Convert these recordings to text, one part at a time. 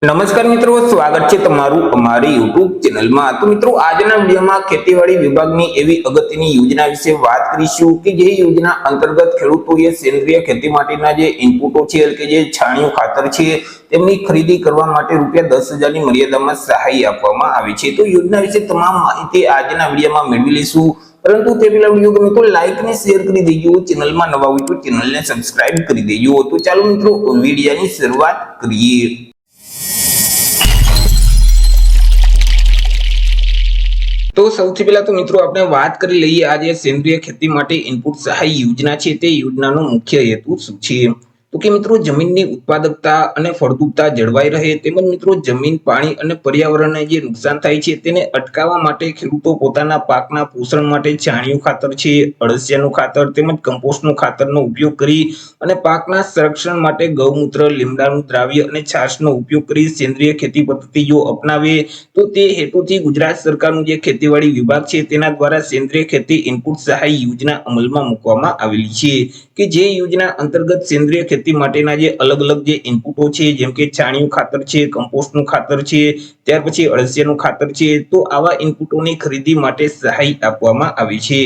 નમસ્કાર મિત્રો, સ્વાગત છે તમારું અમારી YouTube ચેનલમાં। તો મિત્રો, આજના વિડીયોમાં ખેતીવાડી વિભાગની એવી અગત્યની યોજના વિશે વાત કરીશું કે જે યોજના અંતર્ગત ખેડૂતોએ સેન્દ્રિય ખેતી માટેના જે ઇનપુટો છે એટલે કે જે છાણિયું ખાતર છે તેમની ખરીદી કરવા માટે ₹10,000 ની મર્યાદામાં સહાય આપવામાં આવી છે। તો યોજના વિશે તમામ માહિતી આજના વિડીયોમાં મેળવી લઈશું, પરંતુ તે પહેલા વિડીયો ગમે તો લાઈક અને શેર કરી દેજો, ચેનલમાં નવા હોય તો ચેનલને સબસ્ક્રાઇબ કરી દેજો। તો ચાલો મિત્રો, વિડીયોની શરૂઆત કરીએ। તો સૌથી પહેલા તો મિત્રો આપણે વાત કરી લઈએ આજે સેન્દ્રિય ખેતી માટે ઇનપુટ સહાય યોજના છે તે યોજનાનો મુખ્ય હેતુ શું છે। તો કે મિત્રો, જમીનની ઉત્પાદકતા અને ફળદ્રુપતા જળવાઈ રહે તેમજ મિત્રો જમીન, પાણી અને પર્યાવરણને જે નુકસાન થાય છે તેને અટકાવવા માટે ખેડૂતો પોતાના પાકના પોષણ માટે છાણિયું ખાતર છે, અળસિયાનું ખાતર તેમજ કમ્પોસ્ટનું ખાતરનો ઉપયોગ કરી અને પાકના સંરક્ષણ માટે ગૌમૂત્ર, લીમડાનું દ્રાવ્ય અને છાશનો ઉપયોગ કરી સેન્દ્રિય ખેતી પદ્ધતિ જો અપનાવે તો તે હેતુથી ગુજરાત સરકારનું જે ખેતીવાડી વિભાગ છે તેના દ્વારા સેન્દ્રિય ખેતી ઇનપુટ સહાય યોજના અમલમાં મૂકવામાં આવેલી છે કે જે યોજના અંતર્ગત સેન્દ્રિય ખેતી માટેના જે અલગ અલગ જે ઇનપુટો છે જેમ કે છાણિયું ખાતર છે, કમ્પોસ્ટનું ખાતર છે, ત્યાર પછી અળસિયાનું ખાતર છે, તો આવા ઇનપુટોની ખરીદી માટે સહાય આપવામાં આવી છે।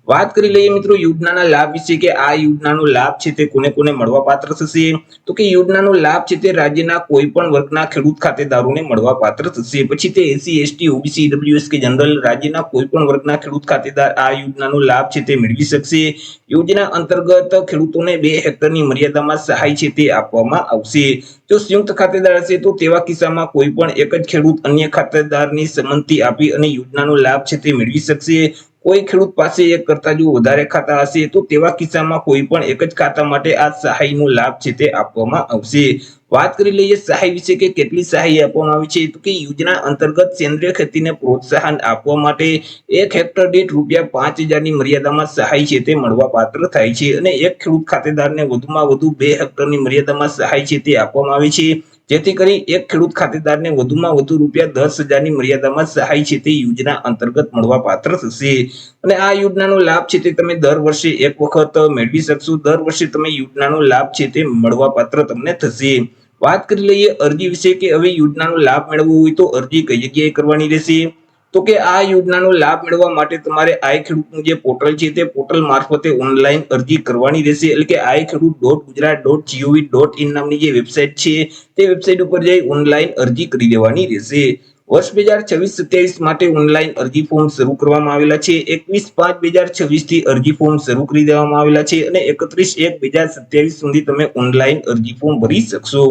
વાત કરી લઈએ મિત્રો યોજનાના લાભ વિશે કે આ યોજનાનો લાભ છે તે કોને કોને મળવાપાત્ર થશે। તો કે યોજનાનો લાભ છે તે રાજ્યના કોઈ પણ વર્ગના ખેડૂત ખાતેદારોને મળવાપાત્ર થશે। પછી તે SC, ST, OBC, EWS કે જનરલ રાજ્યના કોઈ પણ વર્ગના ખેડૂત ખાતેદાર આ યોજનાનો લાભ છે તે મેળવી શકશે। યોજના અંતર્ગત ખેડૂતોને 2 હેક્ટરની મર્યાદામાં સહાય છે તે આપવામાં આવશે। જો સંયુક્ત ખાતેદાર હશે તો તેવા કિસ્સામાં કોઈ પણ એક જ ખેડૂત અન્ય ખાતેદારની સંમતિ આપી અને યોજનાનો લાભ છે તે મેળવી શકશે। કોઈ ખેડૂત પાસે એક કરતા જો વધારે ખાતા હશે તો તેવા કિસ્સામાં કોઈ પણ એક જ ખાતા માટે આ સહાયનો લાભ છે તે આપવામાં આવશે। વાત કરી લઈએ સહાય વિશે કે કેટલી સહાય આપવામાં આવી છે। તો કે યોજના અંતર્ગત સેન્દ્રિય ખેતીને પ્રોત્સાહન આપવા માટે 1 હેક્ટર દીઠ ₹5,000 ની મર્યાદામાં સહાય છે તે મળવાપાત્ર થાય છે અને એક ખેડૂત ખાતેદારને વધુમાં વધુ 2 હેક્ટરની મર્યાદામાં સહાય છે તે આપવામાં આવે છે, જેથી કરી એક ખેડૂત ખાતેદારને વધુમાં વધુ ₹10,000 ની મર્યાદામાં સહાય છે તે યોજના અંતર્ગત મળવાપાત્ર થશે। અને આ યોજનાનો લાભ છે તે તમે દર વર્ષે એક વખત મેળવી શકશો। દર વર્ષે તમે યોજનાનો લાભ છે તે મળવાપાત્ર તમને થશે। વાત કરી લઈએ અરજી વિશે કે હવે યોજનાનો લાભ મેળવવો હોય તો અરજી કઈ જગ્યાએ કરવાની રહેશે। તો કે આ યોજનાનો લાભ મેળવવા માટે તમારે આઈ ખેડૂતનું જે પોર્ટલ છે તે પોર્ટલ મારફતે ઓનલાઈન અરજી કરવાની રહેશે, એટલે કે iKhedoot.gujarat.gov.in નામની જે વેબસાઇટ છે તે વેબસાઇટ ઉપર જઈ ઓનલાઈન અરજી કરી દેવાની રહેશે। વર્ષ 2026-27 માટે ઓનલાઈન અરજી ફોર્મ શરૂ કરવામાં આવેલા છે। 21/5/2026 થી અરજી ફોર્મ શરૂ કરી દેવામાં આવેલા છે અને 31/1/2027 સુધી તમે ઓનલાઈન અરજી ફોર્મ ભરી શકશો।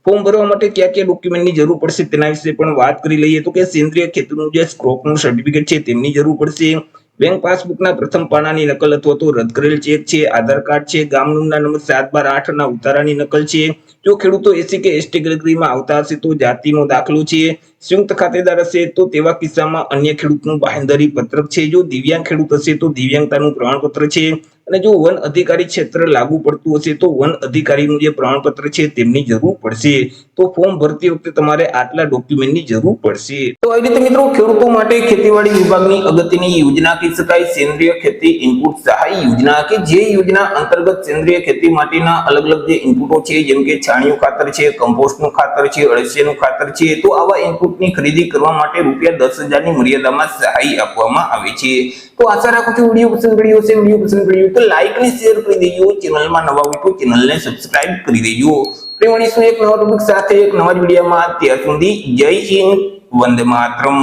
ફોર્મ ભરવા માટે કયા કયા ડોક્યુમેન્ટની જરૂર પડશે તેના વિશે પણ વાત કરી લઈએ। તો કે સેન્દ્રિય ખેતીનું જે સ્ક્રોપનું સર્ટિફિકેટ છે તેમની જરૂર પડશે, બેંક પાસબુકના પ્રથમ પાનાની નકલ અથવા તો રદ કરેલ ચેક છે, આધાર કાર્ડ છે, ગામના નંબર 7/12/8 ના ઉતારાની નકલ છે, જો ખેડૂતો SC કે ST કેટેગરીમાં આવતા હશે તો જાતિનો દાખલો છે, સંયુક્ત ખાતેદાર હશે તો તેવા કિસ્સામાં અન્ય ખેડૂતનું બાંહેધરી પત્રક છે, જો દિવ્યાંગ ખેડૂત હશે તો દિવ્યાંગતાનું પ્રમાણપત્ર છે, અને જો વન અધિકારી ક્ષેત્ર લાગુ પડતું હશે તો વન અધિકારીનું જે પ્રમાણપત્ર છે તેમની જરૂર પડશે। તો ફોર્મ ભરતી વખતે તમારે આટલા ડોક્યુમેન્ટની જરૂર પડશે। તો આવી રીતે મિત્રો ખેડૂતો માટે ખેતીવાડી વિભાગની અગત્યની યોજના કહી શકાય સેન્દ્રિય ખેતી ઇનપુટ સહાય યોજના, કે જે યોજના અંતર્ગત સેન્દ્રિય ખેતી માટેના અલગ અલગ જે ઇનપુટો છે જેમ કે છાણિયું ખાતર છે, કમ્પોસ્ટનું ખાતર છે, અળસિયાનું ખાતર છે, તો આવા ઇનપુટની ખરીદી કરવા માટે ₹10,000 ની મર્યાદામાં સહાય આપવામાં આવે છે। તો આશા રાખું છું વિડીયો પસંદ પડ્યો હશે। વિડીયો પસંદ પડ્યો તો લાઈક અને શેર કરી દેજો, ચેનલમાં નવા હોય તો ચેનલને સબસ્ક્રાઇબ કરી દેજો। મળીશું એક નવા ટોપિક સાથે એક નવા વિડીયોમાં। ત્યાર સુધી જય હિન્દ, વંદે માતરમ।